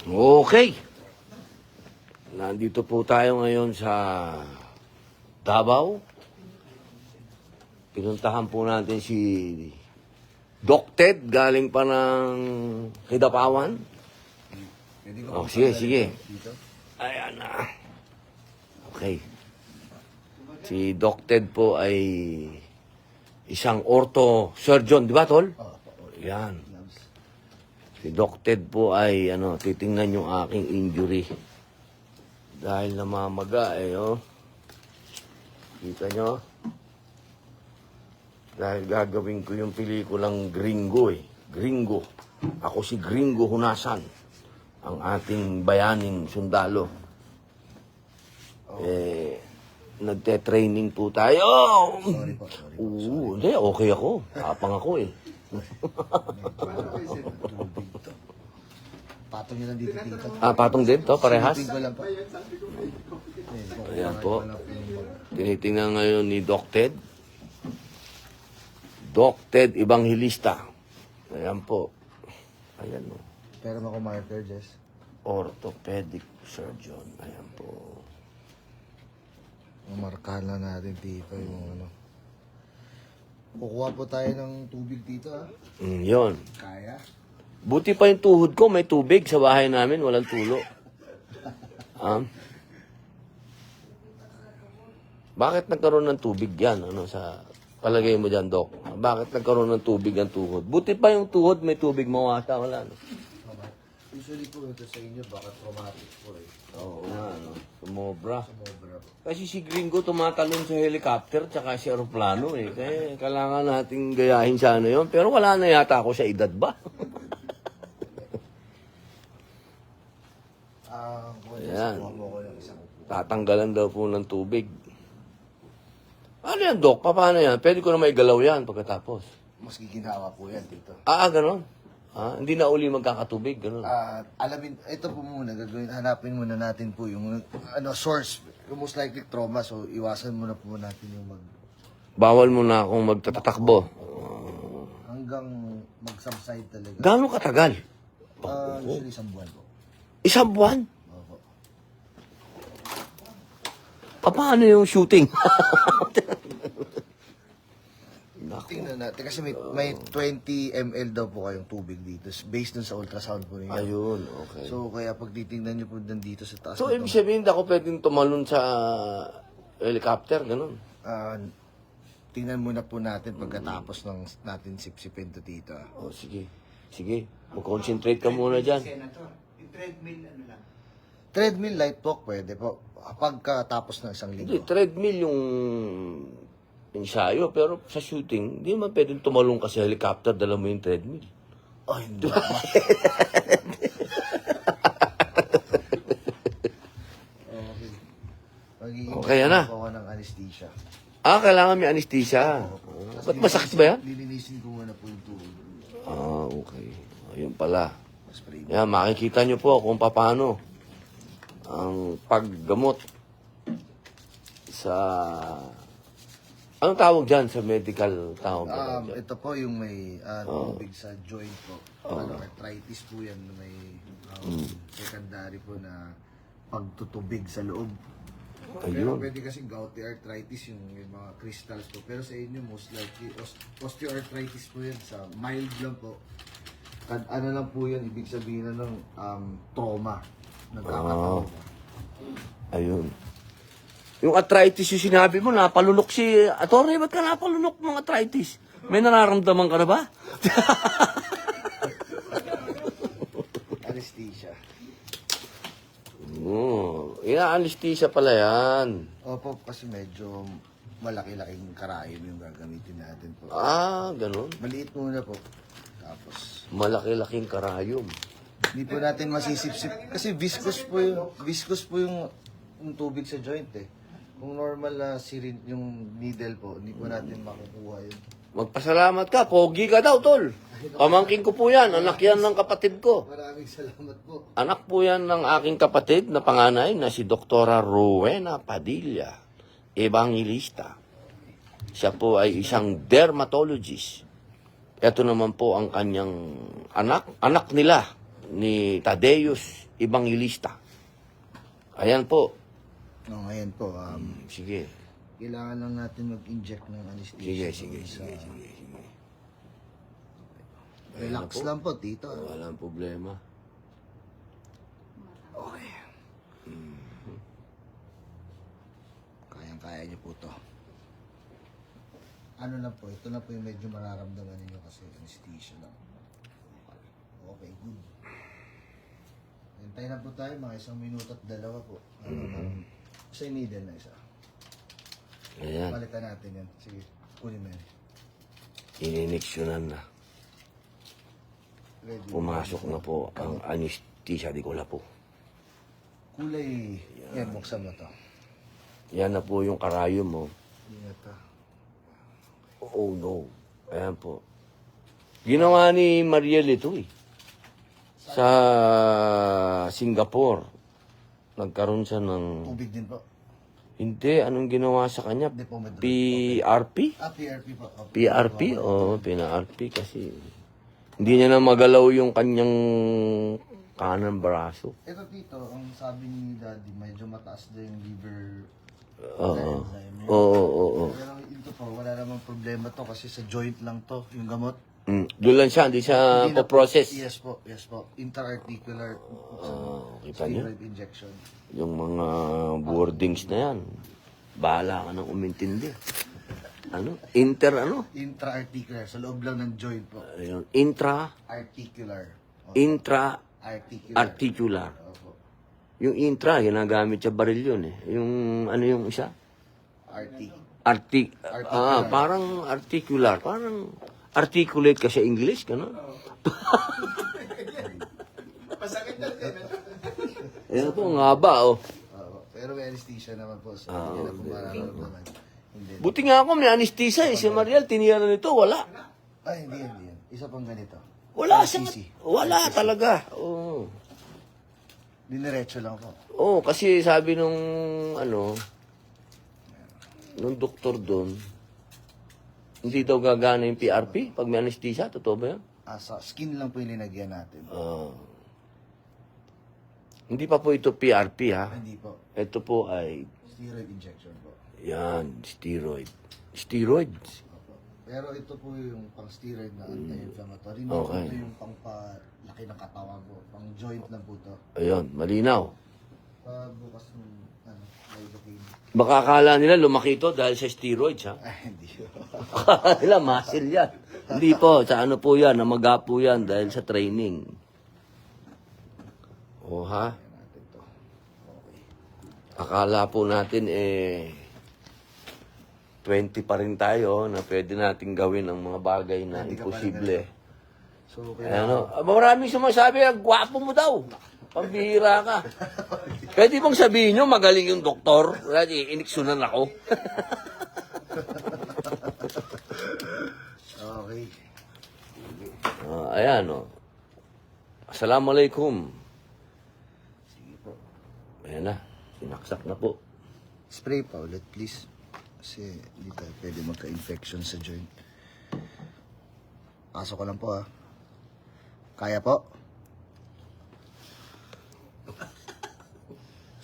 Okay. Nandito po tayo ngayon sa Davao. Pinuntahan po natin si Doc Ted, galing pa ng Kidapawan. Oh, sige. Ayan na. Okay. Si Doc Ted po ay isang ortho surgeon, di ba, Tol? Yan. Si Doc Ted po ay, titingnan yung aking injury. Dahil namamaga, oh. Kita nyo? Dahil gagawin ko yung pelikulang Gringo, Gringo. Ako si Gringo Hunasan, ang ating bayaning sundalo. Nagte-training po tayo. Sorry po. Hindi, okay ako. Tapang ako, Patong nyo lang dito, tito. patong din to, parehas? Silipin ko lang po. Ayan po. Tinitingnan ngayon ni Doc Ted. Doc Ted Evangelista. Ayan po. Ayan o. Pero ako marker, Jess. Orthopedic surgeon. Ayan po. Markahan lang natin, tito, yung ano. Kukuha po tayo ng tubig dito, ha? Yun. Kaya? Buti pa yung tuhod ko, may tubig sa bahay namin, walang tulo. Bakit nagkaroon ng tubig yan? Sa palagay mo dyan, Doc? Bakit nagkaroon ng tubig ang tuhod? Buti pa yung tuhod, may tubig, mawata, wala. Usually po ito sa inyo, baka traumatic po eh. Oo nga, Sumobra. Sumobra po. Kasi si Gringo tumatalon sa helicopter tsaka si aeroplano Kaya kailangan nating gayahin sana yun. Pero wala na yata ako sa edad ba? Ayan. Tatanggalan daw po ng tubig. Ano yan, Doc? Paano yan? Pwede ko na may galaw yan pagkatapos. Mas giginawa po yan, tito. Ganon? Hindi na uli magkakatubig, ganon. Alamin, ito po muna, gagawin, hanapin muna natin po yung source. Yung most likely trauma, so iwasan muna po natin yung Bawal mo na akong magtatakbo. hanggang mag-subside talaga. Gano'ng katagal? Usually isang buwan po. Isang buwan? Opo. Paano yung shooting? Tingnan natin, kasi may 20 ml daw po kayong tubig dito, based dun sa ultrasound po ninyo. Ayun, okay. So, kaya pag titingnan nyo po dito sa taas, So, ibig sabihin, hindi ako pwedeng tumalon sa helicopter, gano'n. tingnan muna po natin pagkatapos ng natin sipsipin to dito. Oh, sige. Sige. Mag-concentrate ka muna dyan. Senator, yung treadmill, ano lang. Treadmill light walk, pwede po. Pagkatapos ng isang Hindi, linggo. treadmill yung ensayo, pero sa shooting, hindi naman pwedeng tumalong ka sa helicopter, dala mo yung treadmill. Oh, hindi. Okay, yan na. Ako ng anesthesia. Kailangan may anesthesia. Ba't masakit ba yan? Lilinisin ko muna po yung tuhod. Okay. Ayun pala. Spray. Yan, makikita nyo po kung paano ang paggamot sa... Anong tawag dyan sa medical tawag? Ito po yung may tubig sa joint po. Arthritis po yan. May secondary po na pagtutubig sa loob. Pero Ayun. pwede kasing gouty arthritis yung mga crystals po. Pero sa inyo most likely osteoarthritis po yan. Sa mild lang po. Ano lang po yan, ibig sabihin na ng trauma. Nagkakataon. Ayun. Yung arthritis yung sinabi mo, napalunok si... Atty, ba't ka napalunok ng arthritis? May nararamdaman ka na ba? Anesthesia. Ina-anesthesia pala yan. Opo, kasi medyo malaki-laking karayom yung gagamitin natin po. Ganun. Maliit muna po. Tapos, Malaki-laking karayom. hindi po natin masisipsip. Kasi viscous po yung tubig sa joint eh. Kung normal na syringe, yung needle po, hindi po natin makukuha yun. Magpasalamat ka, pogi ka daw, tol. Pamangkin ko po yan, anak yan ng kapatid ko. Maraming salamat po. Anak po yan ng aking kapatid na panganay na si Doktora Rowena Padilla, Evangelista. Siya po ay isang dermatologist. Ito naman po ang kanyang anak nila ni Tadeus Evangelista. Ayan po. Ngayon po, Sige. kailangan lang natin mag-inject ng anesthesia. Sige. Relax lang po, tito. Walang problema. Okay. Kayang-kaya niyo po to. Ano lang po, ito na po yung medyo mararamdaman niyo kasi anesthesia lang. Okay, good. Hintayin na po tayo, mga 1 minuto at 2 po. Kasi needle na isa. Ayan. Palitan natin yan. Sige, kunin mo yan. Ininiksyonan na. Ready. Pumasok na po ang anesthesia di ko po. Kulay. Yan, buksan mo to. Yan na po yung karayom mo. Ingat ka. Oh no. Ayan po. Ginawa ni Mariel ito eh. Sa Singapore. Nagkaroon siya ng... Tubig din po. Hindi, anong ginawa sa kanya? Hindi po, medyo. PRP? PRP po. Okay. PRP? Oo, PRP kasi hindi niya na magalaw yung kanyang kanang braso. Ito dito, ang sabi ni Daddy, medyo mataas na yung liver Oo. enzyme. Oo. Pero ito po, wala namang problema to kasi sa joint lang to, yung gamot. Doon lang siya, hindi siya Hindi na po-process. Yes po. Intra-articular Okay pa niya. steroid injection. Yung mga boardings na yan, bahala ka nang umintindi. Ano? Intra-articular, sa loob lang ng joint po. Ayun, Articular. Articular. articular. Opo. Yung intra, ginagamit sa baril yun eh. Yung ano yung isa? Articular. Parang articular. Parang articulate ka sa English, gano'n? Pasakit na din. Ayan po, nga ba, oh. Pero may anesthesia naman po. So, hindi na po mararamdaman. Hindi. Buti nga ako, may anesthesia eh. Si Mariel, tiniran nito, wala. Ay, hindi yan. Isa pang ganito. Wala siya. Sisi. Wala talaga. Oo. Diniretso lang po. Oo, kasi sabi nung, nung doktor doon, hindi daw gagana yung PRP pag may anesthesia. Totoo ba yan? Sa skin lang po yung linagyan natin. Hindi pa po ito PRP ha. Hindi po. Ito po ay, Steroid injection po. yan, steroid. Steroids. Opo. Pero ito po yung pang-steroid na anti-inflammatory. Okay. Ito yung pang-laki ng katawan po. Pang-joint na po ito. Ayun, malinaw. Bukas ng lidocaine. Baka akala nila lumaki ito dahil sa steroids ha. Ay, hindi. Akala nila muscle yan. Hindi po, sa ano po yan, namaga po yan dahil sa training. O ha? Natin to. Okay. Akala po natin 20 pa rin tayo na pwede nating gawin ang mga bagay na Hindi ka pa imposible. So, kaya Maraming sumasabi, ang gwapo mo daw. Pambihira ka. Pwede bang sabihin nyo, magaling yung doktor? Wala, iniksunan ako. okay. Ayan, o. Assalamualaikum. Sige po. Ayan na, sinaksak na po. Spray pa ulit, please. Kasi hindi tayo pwede magka-infection sa joint. Pasok ko lang po, ha. Kaya po?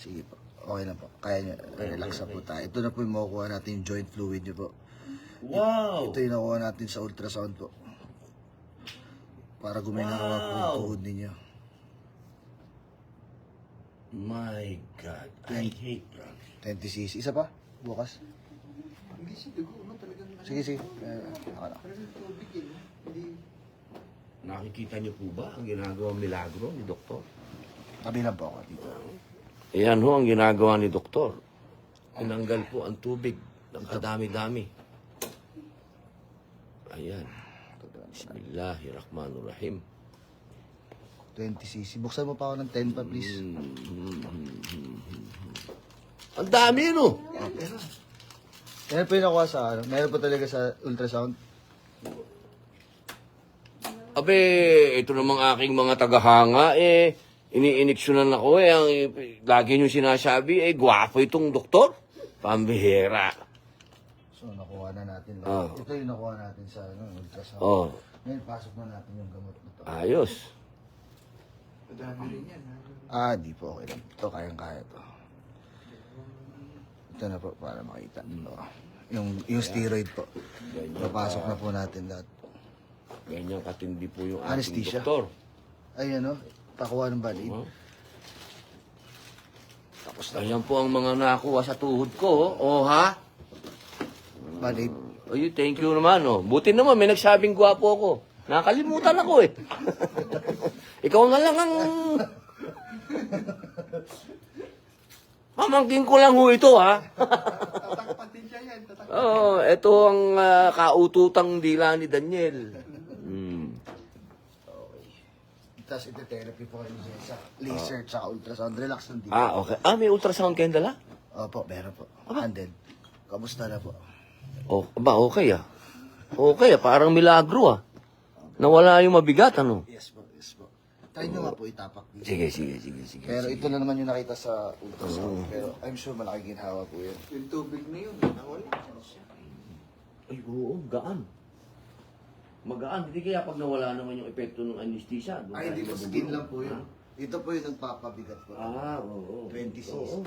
Sige po. Okay na po. Kaya niya. Relax na po tayo. Ito na po yung makukuha natin yung joint fluid niyo po. Wow! Ito yung nakuha natin sa ultrasound po. Para guminawa po yung tuhod ninyo. My God, I hate drugs. 20 cc. Isa pa? Bukas. Hindi siya dugo, no? Talagang Sige, sige. Ako na. tubig yun. Hindi. Nakikita niyo po ba ang ginagawang milagro ni Doktor? Tabi lang po ako dito. Ayan ho ang ginagawa ni Doktor. Tinanggal po ang tubig ng kadami-dami. Ayan. Bismillahirrahmanirrahim. 20 cc. Buksan mo pa ako ng 10 pa, please. Ang dami, no? Meron po yung nakuha sa ano? Meron po talaga sa ultrasound? Abe, ito namang aking mga tagahanga, iniiniksyonan ako, ang lagi nyo sinasabi, gwapo itong doktor. Pambihira. So, nakuha na natin lang. Oh. Ito yung nakuha natin sa ultrasound. Oh, Ngayon, pasok na natin yung gamot na to. ayos. Madami rin yan. Di po, okay lang. Ito, kayang-kaya to. Ito na po, para makita. Ito. Yung steroid po. Napasok na po natin lahat. Ganyan katindi po yung ating Anesthesia? doktor. Ay, ano, pakuha ng bali. Oh. Tapos na. Ayan po ang mga nakuha sa tuhod ko. Oh, ha? Bali. Ay, thank you naman. Oh. Buti naman, may nagsabing gwapo ako. Nakalimutan ako eh. Ikaw na lang ang... Pamangkin ko lang ho ito, ha? Tatakpan din siya yan. Oo, ito ang kaututang dila ni Daniel. Tapos ito therapy po kayo sa laser tsaka ultrasound. Relax lang dito. Okay. May ultrasound kayong dala? Opo, meron po. Handed. Kamusta na po? Oh, okay ah. Okay ah, parang milagro ah. Nawala yung mabigat, ano? Yes po, yes po. Try nyo nga po itapak dito. Sige. Pero ito na naman yung nakita sa ultrasound. Pero I'm sure malaki ginhawa po yun. Yung tubig na yun, nawala. Ay, oo, gaan. Magaan. Hindi kaya pag nawala naman yung epekto ng anesthesia. doon Ay, hindi tayo po, skin magugulo. lang po yun. Ito po yung nagpapabigat po. Oo. 20 cc. Oo.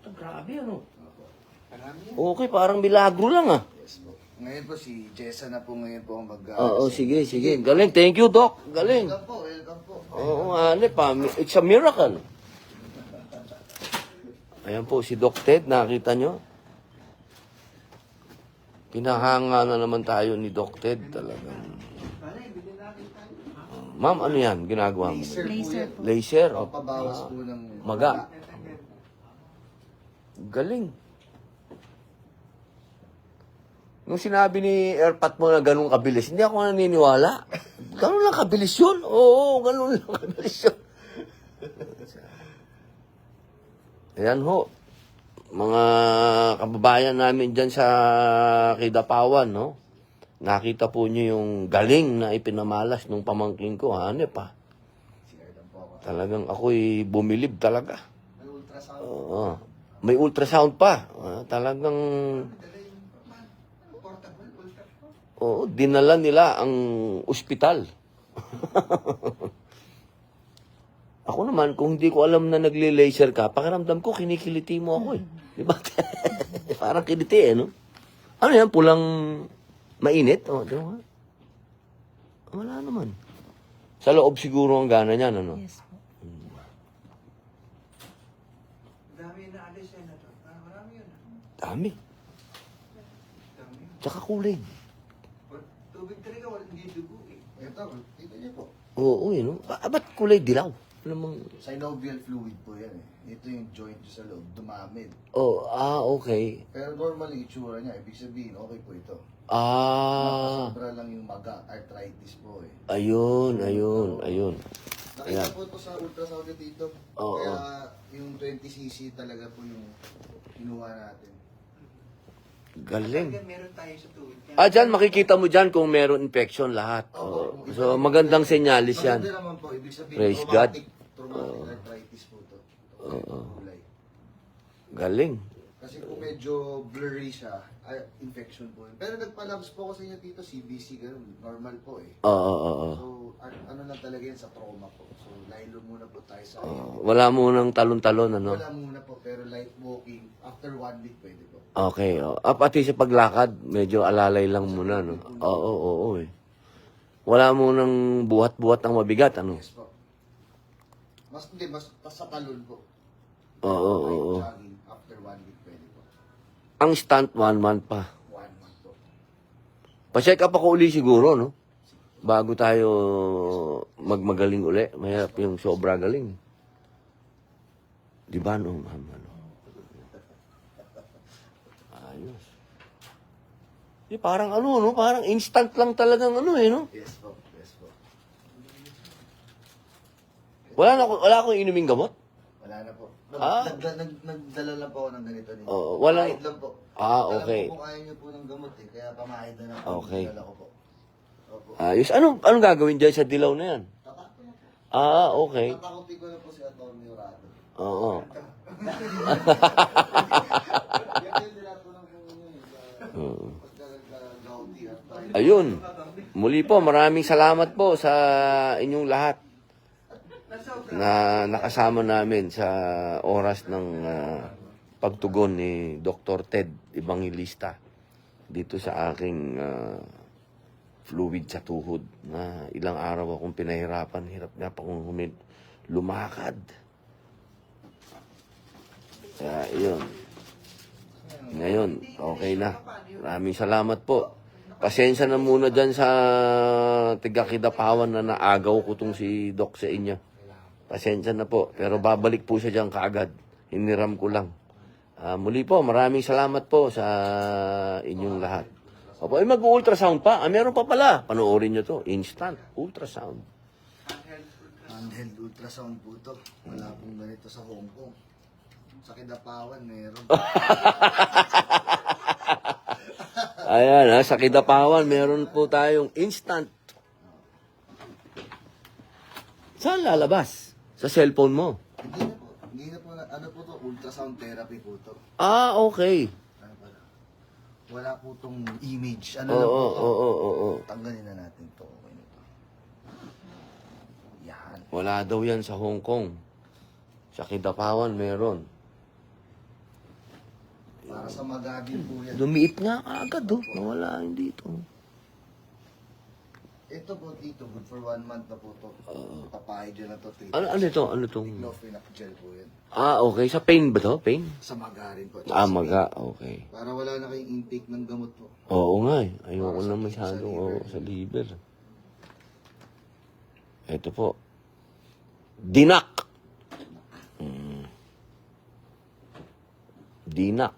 Ito, grabe ano. Opo. Marami yan. Okay, parang milagro lang ah. Yes po. Ngayon po si Jessa na po ngayon po ang mag- Oo, sige. Galing. Thank you, Doc. Galing. Welcome po. Oo, pa. It's a miracle. Ayan po, si Doc Ted, nakita nyo? Pinahanga na naman tayo ni Doc Ted talagang. Ma'am, ano yan? Ginagawa mo? Laser po yan. Laser? Papabawas po ng Maga. Galing. Nung sinabi ni Airpat mo na ganun kabilis, hindi ako naniniwala. Ganun lang kabilis yun? Oo, ganun lang kabilis yun. Ayan ho. Mga kababayan namin dyan sa Kidapawan, no? Nakita po niyo yung galing na ipinamalas nung pamangkin ko, hanep pa. Talagang ako'y bumilib talaga. May ultrasound. Oo. May ultrasound pa. Talagang... Portable, ultrasound. Oo, dinala nila ang ospital. Ako naman, kung hindi ko alam na nagle-laser ka, pakiramdam ko, kinikiliti mo ako eh. Di ba? Parang kiliti eh, no? Ano yan, pulang mainit? O, di ba? Wala naman. Sa loob siguro ang gana niyan, ano? Yes po. Dami na alis yan na to. Marami yun. Dami. Dami yun. Tsaka kulay. Tubig talaga, walang hindi dugo eh. Ito, kita niyo po. Oo, yun, no? Ba't kulay dilaw? Alam mong... Synovial fluid po yan eh. Ito yung joint sa loob, dumamid. Oh, okay. Pero normally, itsura niya, ibig sabihin, okay po ito. Ah, Sobra lang yung maga, arthritis po eh. ayun. Nakita Ayan. po ito sa ultrasound dito. Oo. Kaya yung 20cc talaga po yung kinuha natin. Galing. Talaga meron tayo sa tuwid. Dyan, makikita mo dyan kung meron infection lahat. Oo. So, magandang senyalis yan. Maganda naman po, ibig sabihin, Praise God. traumatic arthritis po ito. Kulay. Galing. Kasi kung medyo blurry siya, infection po yun. Pero nagpa-labs po ko sa inyo dito, CBC, ganun, normal po eh. Oo. So, ano lang talaga yan sa trauma po. So, lilo muna po tayo sa Wala mo nang talon-talon, ano? Wala muna po, pero light walking, after 1 week pwede po. Okay. Pati sa paglakad, medyo alalay lang muna, no? Oo, eh. Wala mo nang buhat-buhat ng mabigat, ano? Yes po. Mas sa talon po. Oo. Light jogging, after 1 week pwede po. Ang stunt, 1 month pa. 1 month po. Pa-check up ako uli siguro, no? Bago tayo magmagaling uli. Mahirap yung sobra galing. Di ba, no, ma'am? Ano? Ayos. Parang ano, no? Parang instant lang talagang ano, eh, no? Yes po, yes po. Wala akong inuming gamot? Wala na po. Ah. Nagdala lang po ako ng ganito nito. Oo, walang- Pamahid lang po. Okay. Alam ko kung ayaw niyo po ng gamot eh, kaya pamahid na lang po. Okay. Dala ko po. Opo. Ayos. Anong gagawin dyan sa dilaw na yan? Tatakot na po. Okay. Tatakotin ko na po si Atty. Orado. Oo. Yan yung nilato ng po niyo eh. Pagka-gauti at tayo. Ayun. Muli po, maraming salamat po sa inyong lahat. na nakasama namin sa oras ng pagtugon ni Dr. Ted Evangelista dito sa aking fluid sa tuhod na ilang araw akong pinahirapan. Hirap nga pa akong lumakad. Kaya yun. Ngayon, okay na. Maraming salamat po. Pasensya na muna dyan sa tiga-Kidapawan na naagaw ko tong si Doc sa inyo. Pasensya na po. Pero babalik po siya dyan kaagad. Hiniram ko lang. Muli po, maraming salamat po sa inyong lahat. Opo, mag-ultrasound pa. Meron pa pala. Panoorin nyo to. Instant ultrasound. Handheld ultrasound po to. Wala pong ganito sa Hong Kong. Sa Kidapawan, meron. Ayan, sa Kidapawan, meron po tayong instant. Saan lalabas? Sa cellphone mo? Hindi na po. Hindi na po. Ano po to? Ultrasound therapy po to. Okay. Ano pala? Wala po tong image. Ano Oo, lang po to? oo. Tanggalin na natin to. Okay na to. Yan. Wala daw yan sa Hong Kong. Sa Kidapawan, meron. Para sa magagin po yan. Lumiit nga agad, nawala yun dito. Ito po dito, good for 1 month na po to. Papahid dyan na to. Ano ito? Ano itong... Diclofenac gel po yan. Okay. Sa pain ba to? Pain? Sa maga rin po. Maga. Okay. Para wala na kayong intake ng gamot po. Oo nga eh. Ayoko Para sa- na masyadong sa liver. Ito po. Dinak. Dinak.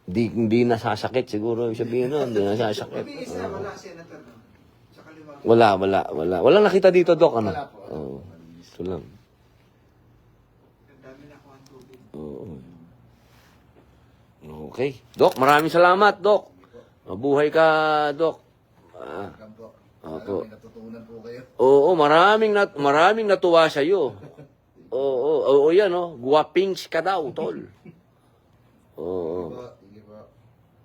Hindi nasasakit siguro. Yung sabihin nun, hindi nasasakit. May isa, wala, Senator. No? Sa kaliwa. Wala. Walang nakita dito, Doc, ano? Wala po. Oo. Ito lang. Ang dami na kuha ng tubig. Oo. Okay. Doc, maraming salamat, Doc. Mabuhay ka, Doc. Welcome po. Opo. May natutunan po kayo. Oo, maraming natuwa sa iyo. Oo, yan guwapings ka daw, tol. Oo. Sige po.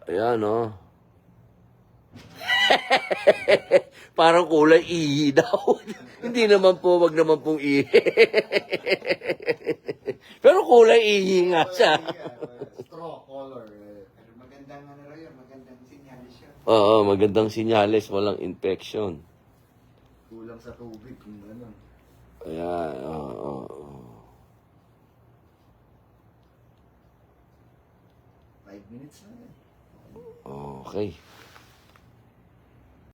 Ayan, Parang kulay ihi daw. Hindi naman po, wag naman pong ihi. Pero kulay ihi nga siya. Straw color. Pero magandang ano raw yun, magandang sinyalis yun. Oo, magandang sinyales, walang infection. Kulang sa tubig kung gano'n. Ayan, oo. 5 minutes na yan. Okay.